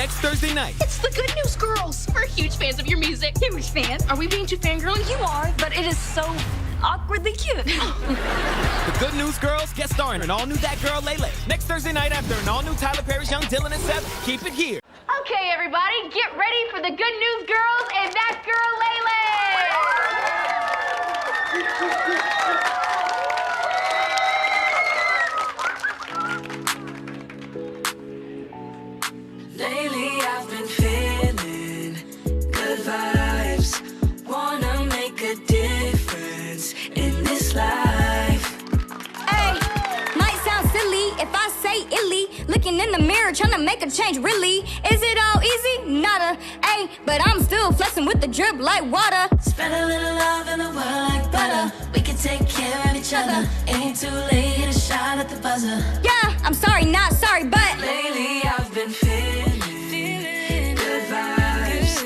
next Thursday night. It's the Good News Girls. We're huge fans of your music. Huge fan. Are we being too fangirly? You are, but it is so awkwardly cute. The Good News Girls guest starring an all-new That Girl Lele. Next Thursday night after an all-new Tyler Perry's Young Dylan and Seth. Keep it here. Okay, everybody, get ready for the Good News Girls and That Girl Lele! Lately I've been feeling good vibes. Wanna make a difference in this life. Hey, might sound silly if I say illy. Looking in the mirror, trying to make a change, really. Is it all easy? Nada. Ay, but I'm still flexing with the drip like water. Spread a little love in the world like butter. We can take care of each other. Ain't too late, hit a shot at the buzzer. Yeah, I'm sorry, not sorry, but Lately I've been feeling good vibes.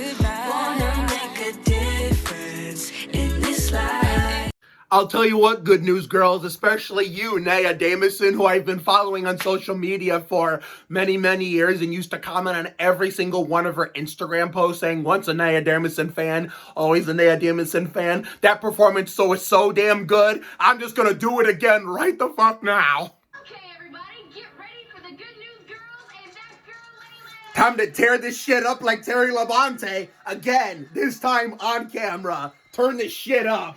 Wanna make a difference in this life. I'll tell you what, Good News Girls, especially you, Naya Damison, who I've been following on social media for many, many years and used to comment on every single one of her Instagram posts saying, once a Naya Damison fan, always a Naya Damison fan. That performance was so damn good, I'm just gonna do it again right the fuck now. Okay, everybody, get ready for the Good News Girls and That Girl Lele! Time to tear this shit up like Terry Labonte again, this time on camera. Turn this shit up.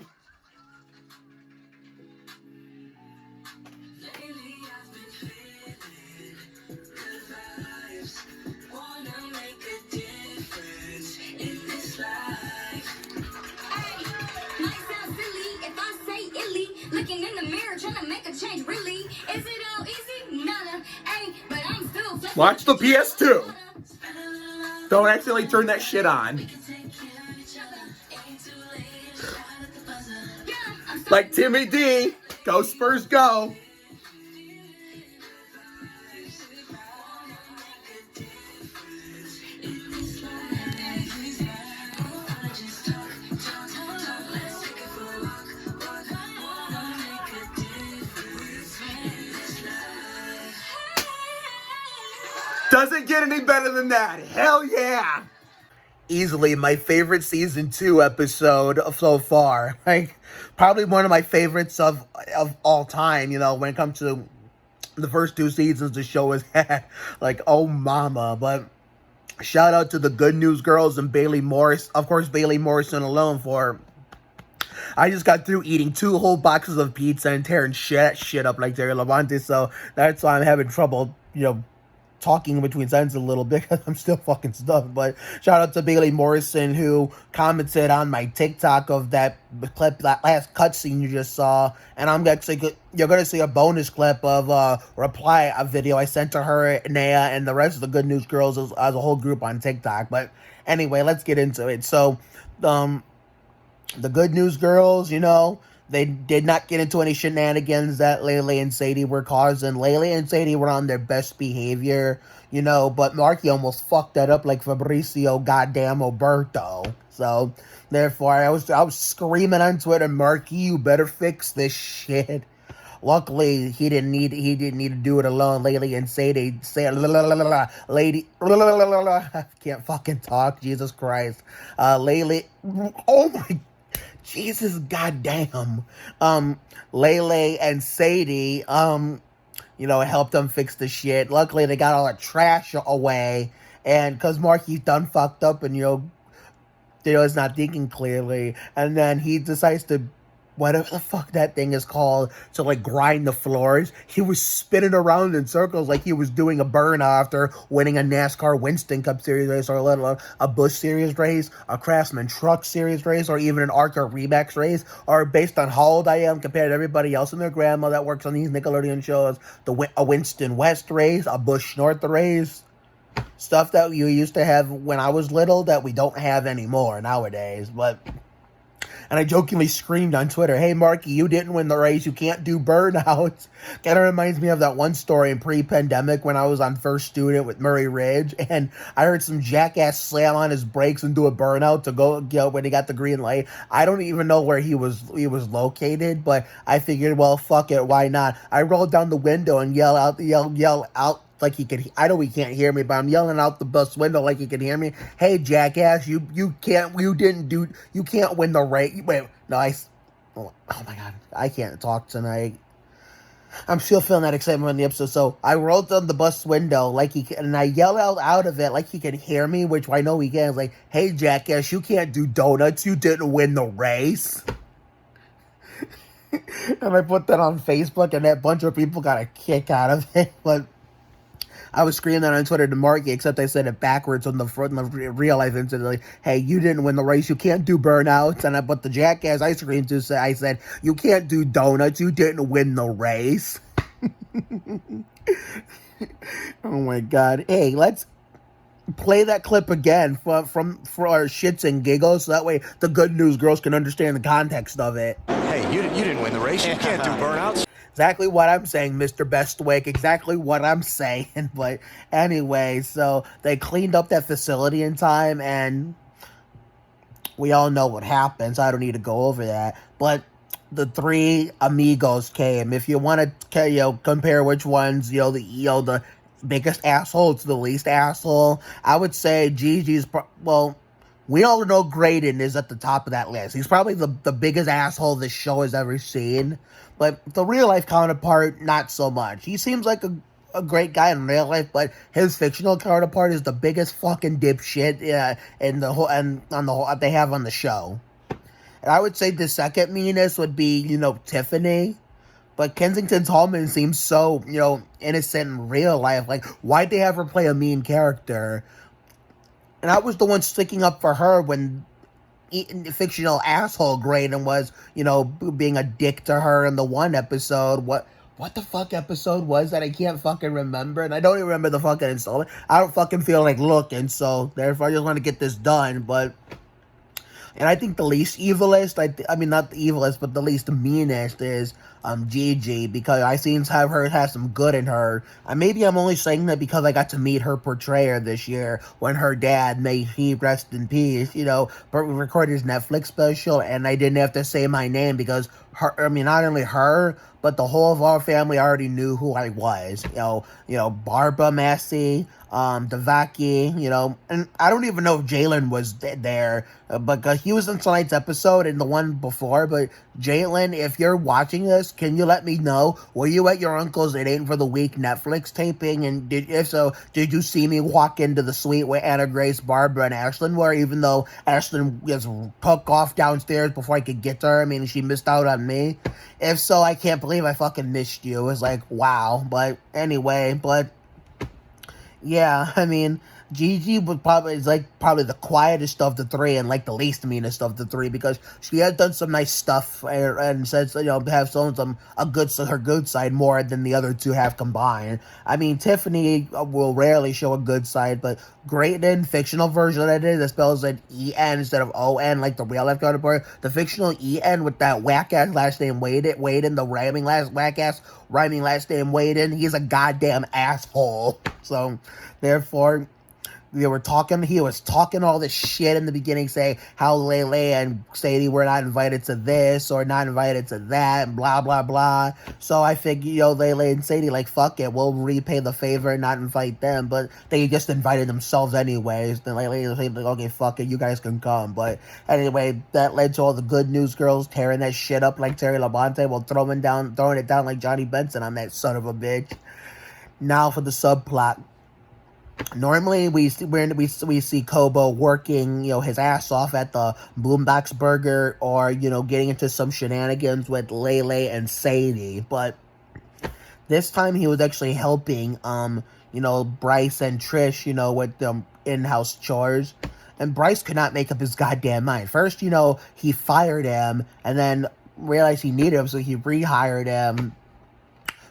Lately I've been feeling good vibes. Wanna make a difference in this life. hey, might sound silly if I say illy. Looking in the mirror, trying to make a change, really. Is it all easy? Nada. Ay, but I'm still flexing. Watch the PS2. Spread a little love. Don't accidentally turn that shit on. We can take care of each other. Ain't too late, hit a shot at the buzzer. Yeah, I'm sorry. Like Timmy D. Go Spurs, go. Doesn't get any better than that. Hell yeah. Easily my favorite season 2 episode so far. Like, probably one of my favorites of all time, you know, when it comes to the first 2 seasons the show has had. Like, oh mama. But shout out to the Good News Girls and Bailey Morris. Of course, Bailey Morrison alone for... I just got through eating 2 whole boxes of pizza and tearing shit up like Terry Labonte, so that's why I'm having trouble, you know, talking between sentences a little bit because I'm still fucking stuffed. But shout out to Bailey Morrison, who commented on my TikTok of that clip, that last cutscene you just saw, and I'm actually you're gonna see a bonus clip of a video I sent to her, Naya, and the rest of the Good News Girls as a whole group on TikTok. But anyway, let's get into it. So, the Good News Girls, you know, they did not get into any shenanigans that Lele and Sadie were causing. Lele and Sadie were on their best behavior, you know, but Marky almost fucked that up like Fabrizio goddamn Oberto. So, therefore, I was screaming on Twitter, Marky, you better fix this shit. Luckily, he didn't need to do it alone. Lele and Sadie lady, I can't fucking talk, Jesus Christ. Lele, oh my Jesus goddamn. Lele and Sadie, you know, helped them fix the shit. Luckily, they got all the trash away. And because Marky's done fucked up and, you know, is not thinking clearly. And then he decides to, whatever the fuck that thing is called, to like grind the floors. He was spinning around in circles like he was doing a burn after winning a NASCAR Winston Cup Series race, or let alone a Busch Series race, a Craftsman Truck Series race, or even an ARCA Remax race, or based on how old I am compared to everybody else and their grandma that works on these Nickelodeon shows, a Winston West race, a Busch North race. Stuff that you used to have when I was little that we don't have anymore nowadays, but... And I jokingly screamed on Twitter, hey, Marky, you didn't win the race. You can't do burnouts. Kind of reminds me of that one story in pre-pandemic when I was on First Student with Murray Ridge. And I heard some jackass slam on his brakes and do a burnout to go, you know, when he got the green light. I don't even know where he was located, but I figured, well, fuck it. Why not? I rolled down the window and yell out like he could. I know he can't hear me, but I'm yelling out the bus window like he can hear me. Hey, jackass, you can't win the race. Wait, no, oh my god, I can't talk tonight. I'm still feeling that excitement in the episode, so I rolled down the bus window like and I yelled out of it like he could hear me, which I know he can. It's like, hey, jackass, you can't do donuts. You didn't win the race. And I put that on Facebook, and that bunch of people got a kick out of it. But I was screaming that on Twitter to Marky, except I said it backwards on the real life incident. Like, hey, you didn't win the race. You can't do burnouts. And I put the jackass I screamed to say, I said, you can't do donuts. You didn't win the race. Oh my god. Hey, let's play that clip again for our shits and giggles, so that way the good news girls can understand the context of it. Hey, you didn't win the race. You can't do burnouts. Exactly what I'm saying, Mr. Bestwick. Exactly what I'm saying. But anyway, so they cleaned up that facility in time, and we all know what happened, so I don't need to go over that. But the three amigos came. If you want to, compare which ones, the biggest asshole to the least asshole, I would say Gigi's, we all know Graydon is at the top of that list. He's probably the biggest asshole this show has ever seen. But the real life counterpart, not so much. He seems like a great guy in real life, but his fictional counterpart is the biggest fucking dipshit in the whole they have on the show. And I would say the second meanest would be, Tiffany. But Kensington Tallman seems so, innocent in real life. Like, why'd they have her play a mean character? And I was the one sticking up for her when the fictional asshole Graydon was, being a dick to her in the one episode. What the fuck episode was that? I can't fucking remember. And I don't even remember the fucking installment. I don't fucking feel like looking, so therefore I just want to get this done. And I think the least evilest, I mean, not the evilest, but the least meanest is Gigi, because I seem to have her have some good in her. Maybe I'm only saying that because I got to meet her portrayer this year when her dad, may he rest in peace, but we recorded his Netflix special, and I didn't have to say my name because not only her, but the whole of our family already knew who I was. Barbara Massey, Devaki, and I don't even know if Jalen was there, because he was in tonight's episode and the one before. But Jalen, if you're watching this, can you let me know, were you at your uncle's It Ain't For The Week Netflix taping? And if so, did you see me walk into the suite where Anna Grace, Barbara, and Ashlyn were, even though Ashlyn just took off downstairs before I could get to her? I mean, she missed out on me. If so, I can't believe I fucking missed you. It was like, wow. But anyway, yeah, I mean, Gigi was probably the quietest of the three and the least meanest of the three, because she has done some nice stuff and says, have shown her good side more than the other two have combined. I mean, Tiffany will rarely show a good side, but Graydon, fictional version of it, that spells it E-N instead of O-N like the real life counterpart. The fictional E-N with that whack-ass last name Waden, the rhyming last name Waden, he's a goddamn asshole. So, therefore, he was talking all this shit in the beginning, saying how Lele and Sadie were not invited to this or not invited to that, and blah, blah, blah. So I figured, Lele and Sadie, fuck it, we'll repay the favor and not invite them. But they just invited themselves anyways. Then Lele was like, okay, fuck it, you guys can come. But anyway, that led to all the good news girls tearing that shit up like Terry Labonte, while throwing it down like Johnny Benson on that son of a bitch. Now for the subplot. Normally, we see Kobo working, his ass off at the Boombox Burger, or, getting into some shenanigans with Lele and Sadie. But this time he was actually helping, Bryce and Trish, with the in-house chores. And Bryce could not make up his goddamn mind. First, he fired him, and then realized he needed him, so he rehired him.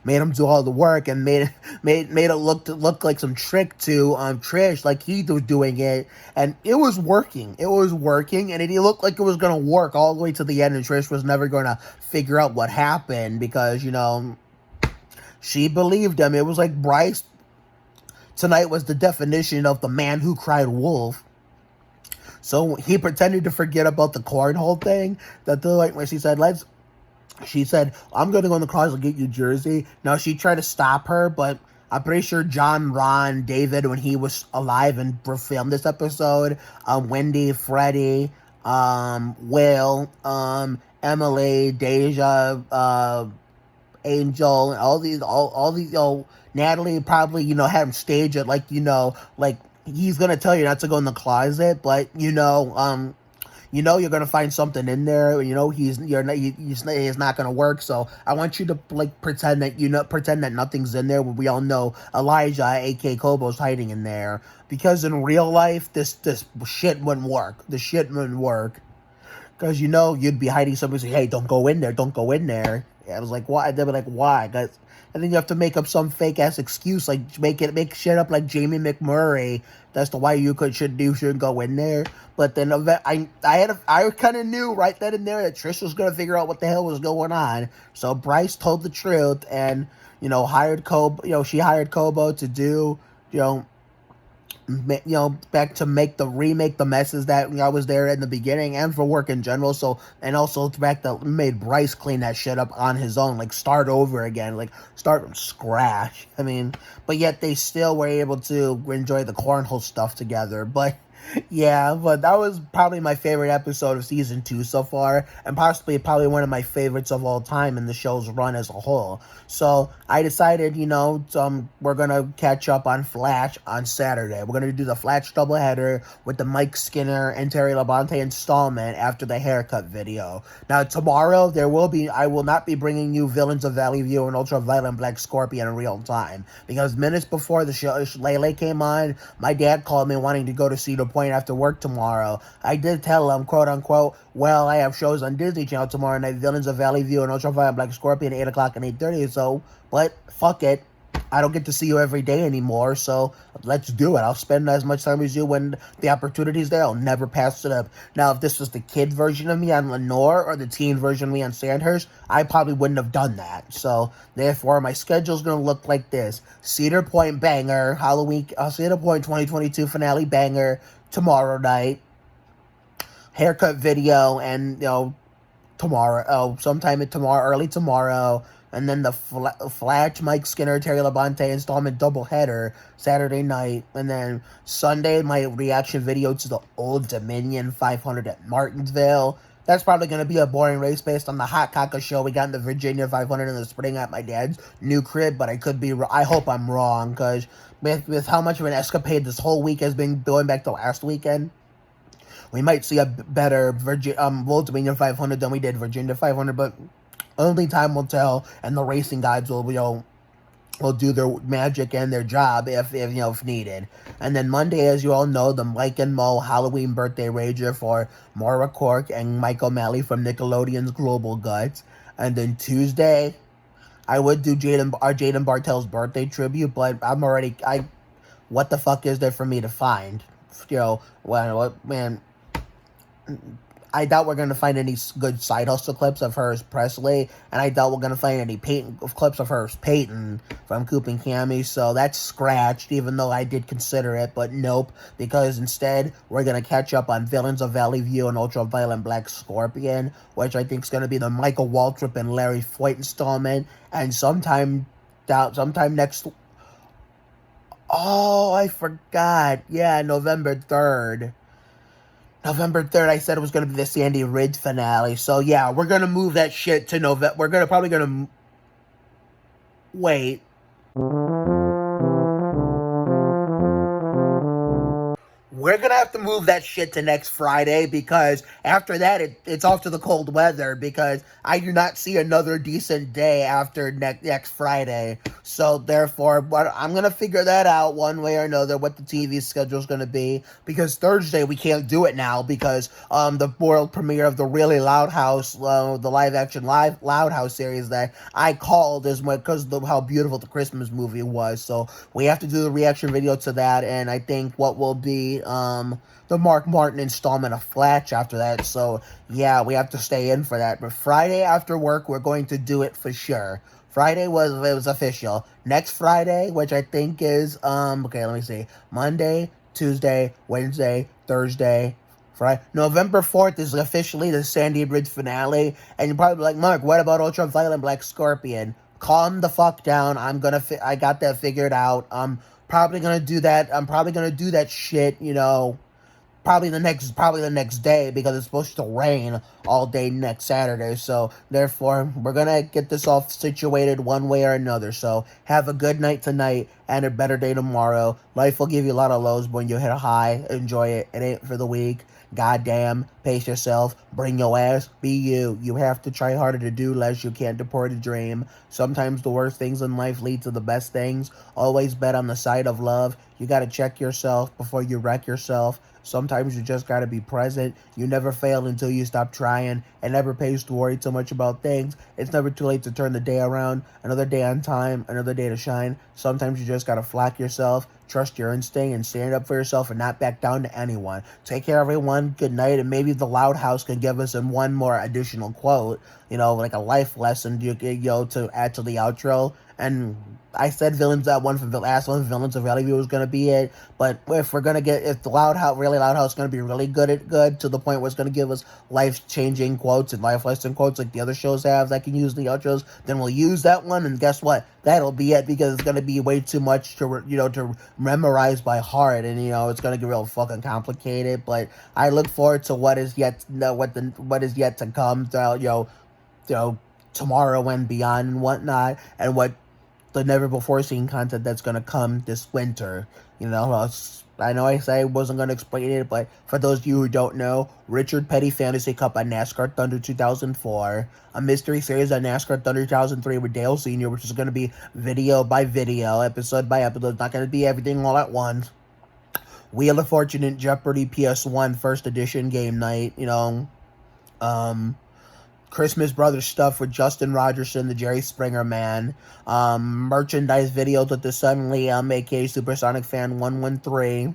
Made him do all the work and made it look like some trick to Trish, like he was doing it, and it was working. And it looked like it was gonna work all the way to the end, and Trish was never gonna figure out what happened because she believed him. It was like Bryce tonight was the definition of the man who cried wolf. So he pretended to forget about the cornhole thing. When she said, I'm going to go in the closet and get you jersey. Now, she tried to stop her, but I'm pretty sure John, Ron, David, when he was alive and filmed this episode, Wendy, Freddie, Will, Emily, Deja, Angel, and all these, Natalie probably, had him stage it like, like he's gonna tell you not to go in the closet, but you're gonna find something in there. He's not gonna work. So I want you to pretend that nothing's in there. We all know Elijah, aka Kobo's hiding in there, because in real life this shit wouldn't work. The shit wouldn't work. Because you'd be hiding something. Say, hey, don't go in there. Don't go in there. I was like, why? They'd be like, why? Because I think you have to make up some fake ass excuse, like make shit up like Jamie McMurray. That's the why you shouldn't go in there. But then I kind of knew right then and there that Trish was gonna figure out what the hell was going on. So Bryce told the truth and hired Kobo. She hired Kobo to do back to remake the messes that was there in the beginning and for work in general. So, and also back to made Bryce clean that shit up on his own, like start over again, like start from scratch. I mean, but yet they still were able to enjoy the cornhole stuff together. But yeah, but that was probably my favorite episode of season 2 so far, and probably one of my favorites of all time in the show's run as a whole. So I decided, we're gonna catch up on Flash on Saturday. We're gonna do the Flash doubleheader with the Mike Skinner and Terry Labonte installment after the haircut video. Now tomorrow I will not be bringing you Villains of Valley View and Ultraviolet Black Scorpion in real time, because minutes before the show, Lele came on, my dad called me wanting to go to Cedar Point after work tomorrow. I did tell him, quote unquote, well, I have shows on Disney Channel tomorrow night, Villains of Valley View and Ultraviolet Black Scorpion at 8 o'clock and 8:30, so, but fuck it. I don't get to see you every day anymore, so let's do it. I'll spend as much time as you when the opportunity's there. I'll never pass it up. Now, if this was the kid version of me on Lenore or the teen version of me on Sandhurst, I probably wouldn't have done that. So, therefore, my schedule's going to look like this. Cedar Point banger, Cedar Point 2022 finale banger tomorrow night. Haircut video and, tomorrow, early tomorrow. And then the Flash, Mike Skinner, Terry Labonte installment doubleheader Saturday night. And then Sunday, my reaction video to the Old Dominion 500 at Martinsville. That's probably going to be a boring race based on the Hot Caca show we got in the Virginia 500 in the spring at my dad's new crib. But I hope I'm wrong, because with how much of an escapade this whole week has been going back to last weekend, we might see a better Old Dominion 500 than we did Virginia 500, but only time will tell, and the racing guides will do their magic and their job if needed. And then Monday, as you all know, the Mike and Mo Halloween birthday rager for Maura Cork and Mike O'Malley from Nickelodeon's Global Guts. And then Tuesday, I would do Jaden Bartel's birthday tribute, but what the fuck is there for me to find? I doubt we're going to find any good side hustle clips of her as Presley, and I doubt we're going to find any clips of her as Peyton from Coop and Cammy, so that's scratched, even though I did consider it, but nope, because instead, we're going to catch up on Villains of Valley View and Ultraviolet Black Scorpion, which I think is going to be the Michael Waltrip and Larry Foyt installment, and sometime next... Oh, I forgot. Yeah, November 3rd. November 3rd, I said it was going to be the Sandy Ridge finale. So, yeah, we're going to move that shit to November. We're probably going to... Wait. We're going to have to move that shit to next Friday, because after that, it's off to the cold weather, because I do not see another decent day after next Friday. So, therefore, I'm going to figure that out one way or another, what the TV schedule is going to be, because Thursday we can't do it now, because the world premiere of the Really Loud House, the live-action Loud House series that I called is because of how beautiful the Christmas movie was. So, we have to do the reaction video to that, and I think what will be... the Mark Martin installment of Flash after that. So, yeah, we have to stay in for that. But Friday after work, we're going to do it for sure. Friday was official. Next Friday, which I think is, okay, let me see. Monday, Tuesday, Wednesday, Thursday, Friday. November 4th is officially the Sandy Ridge finale. And you're probably like, Mark, what about Ultraviolet Black Scorpion? calm the fuck down. I got that figured out. I'm probably gonna do that. I'm probably gonna do that shit, probably the next day, because it's supposed to rain all day next Saturday. So therefore, we're gonna get this all situated one way or another. So have a good night tonight and a better day tomorrow. Life will give you a lot of lows, but when you hit a high, enjoy it. It ain't for the weak. Goddamn, pace yourself, bring your ass, be you. You have to try harder to do less. You can't deport a dream. Sometimes the worst things in life lead to the best things. Always bet on the side of love. You gotta check yourself before you wreck yourself. Sometimes you just gotta be present. You never fail until you stop trying. It never pays to worry too much about things. It's never too late to turn the day around. Another day on time, another day to shine. Sometimes you just gotta flock yourself, trust your instinct, and stand up for yourself and not back down to anyone. Take care, everyone. Good night, and maybe the Loud House can give us one more additional quote, like a life lesson, to add to the outro. And I said villains, that one from last one, Villains of Valley View was gonna be it. But if the Loud House is gonna be really good to the point where it's gonna give us life-changing quotes and life lesson quotes like the other shows have that can use the outros, then we'll use that one. And guess what? That'll be it, because it's gonna be way too much to memorize by heart, and it's gonna get real fucking complicated. But I look forward to what is yet to come throughout tomorrow and beyond and whatnot, and what the never before seen content that's gonna come this winter. I know I said I wasn't gonna explain it, but for those of you who don't know, Richard Petty Fantasy Cup on NASCAR Thunder 2004, a mystery series on NASCAR Thunder 2003 with Dale Sr., which is gonna be video by video, episode by episode. It's not gonna be everything all at once. Wheel of Fortune and Jeopardy PS1 first edition game night. Christmas Brothers stuff with Justin Rogerson, the Jerry Springer Man, merchandise videos with the Sun Liam, aka Supersonic Fan 113,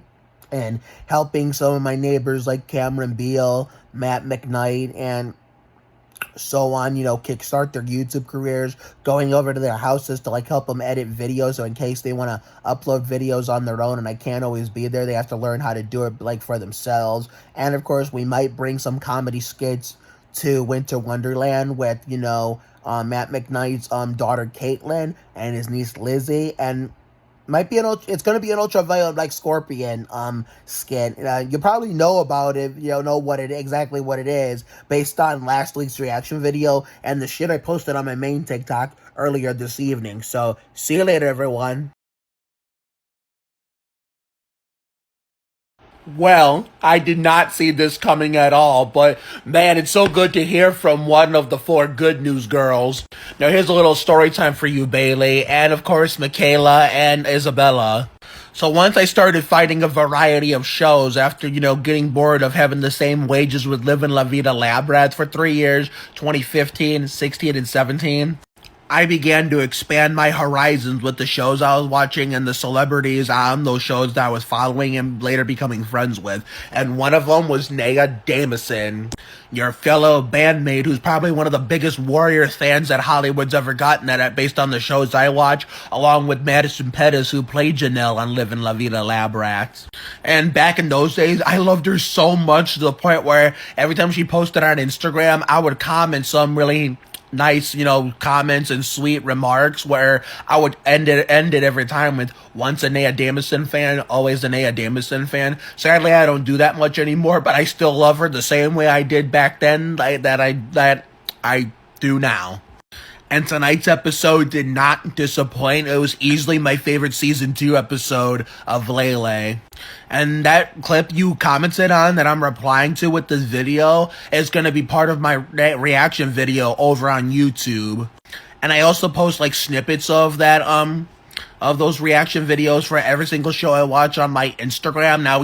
and helping some of my neighbors like Cameron Beal, Matt McKnight, and so on, kickstart their YouTube careers, going over to their houses to help them edit videos, so in case they want to upload videos on their own and I can't always be there, they have to learn how to do it for themselves. And of course, we might bring some comedy skits to Winter Wonderland with, Matt McKnight's daughter Caitlin and his niece Lizzie, and it's going to be an ultraviolet Scorpion skit. You probably know about it, know exactly what it is based on last week's reaction video and the shit I posted on my main TikTok earlier this evening. So see you later, everyone. Well, I did not see this coming at all, but man, it's so good to hear from one of the 4 good news girls. Now here's a little story time for you, Bailey, and of course Michaela and Isabella. So once I started finding a variety of shows after, getting bored of having the same wages with Livin' La Vida Lab Rats for 3 years, 2015, 16, and 17, I began to expand my horizons with the shows I was watching and the celebrities on those shows that I was following and later becoming friends with. And one of them was Naya Damison, your fellow bandmate who's probably one of the biggest Warrior fans that Hollywood's ever gotten at based on the shows I watch, along with Madison Pettis, who played Janelle on Livin' La Vida Lab Rats. And back in those days, I loved her so much to the point where every time she posted on Instagram, I would comment some really nice, comments and sweet remarks where I would end it every time with once a Naya Damison fan, always a Naya Damison fan. Sadly, I don't do that much anymore, but I still love her the same way I did back then that I do now. And tonight's episode did not disappoint. It was easily my favorite season 2 episode of Lele. And that clip you commented on that I'm replying to with this video is going to be part of my reaction video over on YouTube. And I also post snippets of that, of those reaction videos for every single show I watch on my Instagram. Now,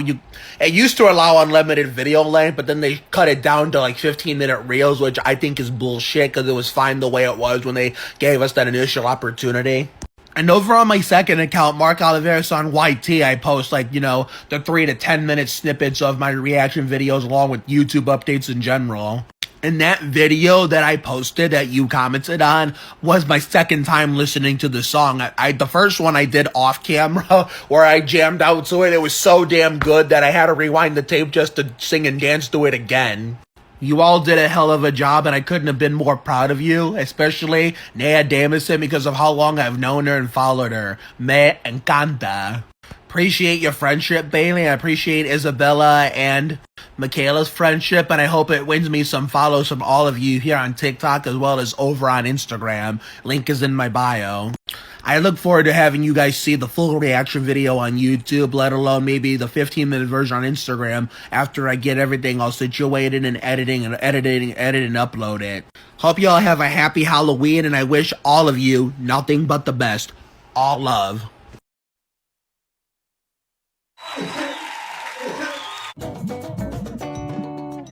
it used to allow unlimited video length, but then they cut it down to 15-minute reels, which I think is bullshit because it was fine the way it was when they gave us that initial opportunity. And over on my second account, Mark Oliveras on YT, I post the 3 to 10 minute snippets of my reaction videos along with YouTube updates in general. And that video that I posted that you commented on was my second time listening to the song. The first one I did off camera where I jammed out to it. It was so damn good that I had to rewind the tape just to sing and dance to it again. You all did a hell of a job, and I couldn't have been more proud of you, especially Nea Damison, because of how long I've known her and followed her. Me encanta. Appreciate your friendship, Bailey. I appreciate Isabella and Michaela's friendship, and I hope it wins me some follows from all of you here on TikTok as well as over on Instagram. Link is in my bio. I look forward to having you guys see the full reaction video on YouTube, let alone maybe the 15-minute version on Instagram after I get everything all situated and edit and upload it. Hope you all have a happy Halloween, and I wish all of you nothing but the best. All love.